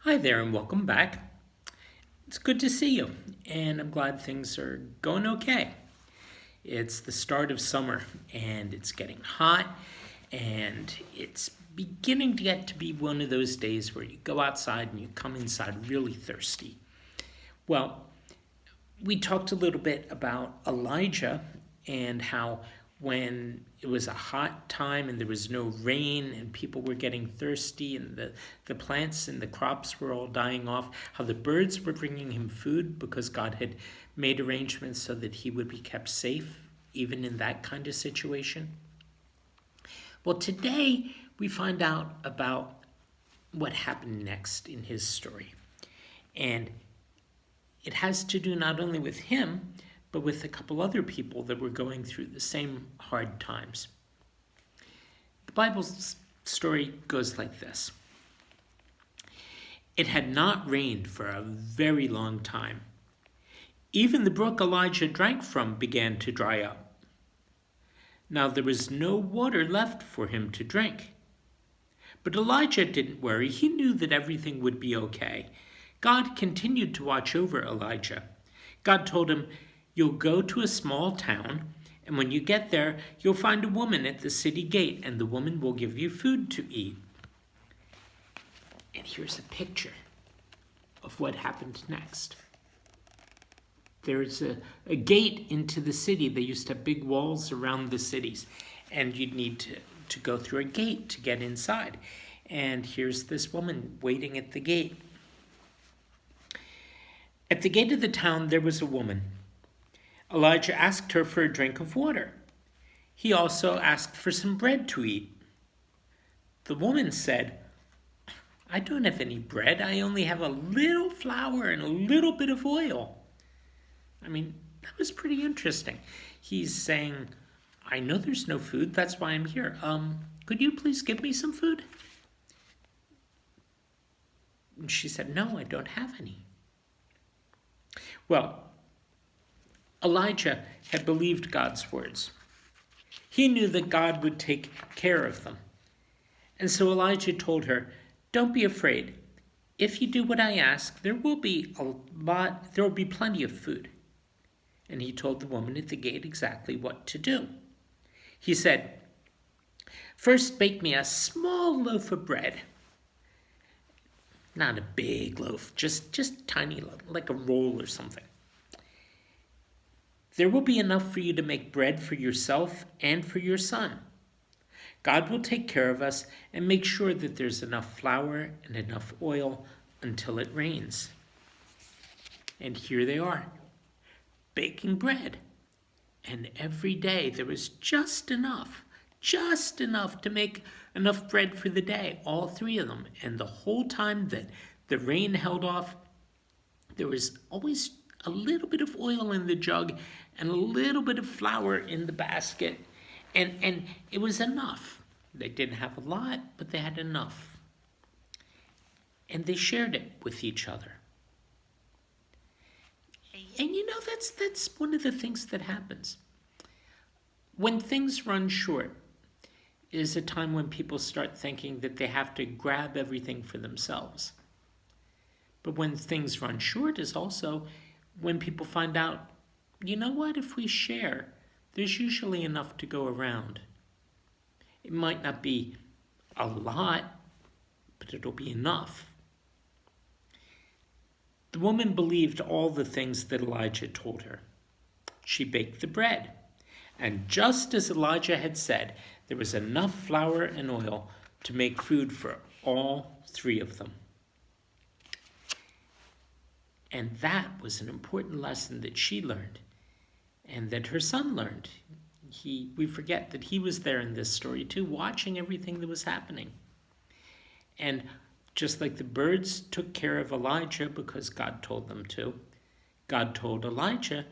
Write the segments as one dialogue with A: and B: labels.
A: Hi there and welcome back. It's good to see you, and I'm glad things are going okay. It's the start of summer, and it's getting hot, and it's beginning to get to be one of those days where you go outside and you come inside really thirsty. Well, we talked a little bit about Elijah and how when it was a hot time and there was no rain and people were getting thirsty and the plants and the crops were all dying off, how the birds were bringing him food because God had made arrangements so that he would be kept safe even in that kind of situation. Well, today we find out about what happened next in his story. And it has to do not only with him, but with a couple other people that were going through the same hard times. The Bible's story goes like this. It had not rained for a very long time. Even the brook Elijah drank from began to dry up. Now there was no water left for him to drink. But Elijah didn't worry. He knew that everything would be okay. God continued to watch over Elijah. God told him, "You'll go to a small town, and when you get there, you'll find a woman at the city gate, and the woman will give you food to eat." And here's a picture of what happened next. There's a gate into the city. They used to have big walls around the cities, and you'd need to go through a gate to get inside. And here's this woman waiting at the gate. At the gate of the town, there was a woman. Elijah asked her for a drink of water. He also asked for some bread to eat. The woman said, "I don't have any bread. I only have a little flour and a little bit of oil." I mean, that was pretty interesting. He's saying, "I know there's no food. That's why I'm here. Could you please give me some food?" And she said, "No, I don't have any." Well, Elijah had believed God's words. He knew that God would take care of them. And so Elijah told her, "Don't be afraid. If you do what I ask, there will be plenty of food." And he told the woman at the gate exactly what to do. He said, "First bake me a small loaf of bread." Not a big loaf, just tiny, like a roll or something. "There will be enough for you to make bread for yourself and for your son. God will take care of us and make sure that there's enough flour and enough oil until it rains." And here they are, baking bread. And every day there was just enough to make enough bread for the day, all three of them. And the whole time that the rain held off, there was always a little bit of oil in the jug and a little bit of flour in the basket. And it was enough. They didn't have a lot, but they had enough. And they shared it with each other. And that's one of the things that happens. When things run short, is a time when people start thinking that they have to grab everything for themselves. But when things run short is also when people find out, you know what, if we share, there's usually enough to go around. It might not be a lot, but it'll be enough. The woman believed all the things that Elijah told her. She baked the bread. And just as Elijah had said, there was enough flour and oil to make food for all three of them. And that was an important lesson that she learned and that her son learned. We forget that he was there in this story too, watching everything that was happening. And just like the birds took care of Elijah because God told them to, God told Elijah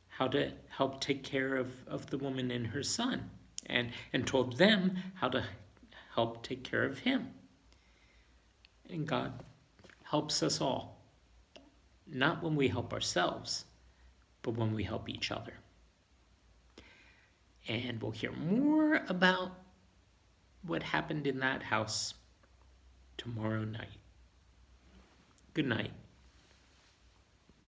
A: how to help take care of the woman and her son, and told them how to help take care of him. And God helps us all, not when we help ourselves, but when we help each other. And we'll hear more about what happened in that house tomorrow night. Good night.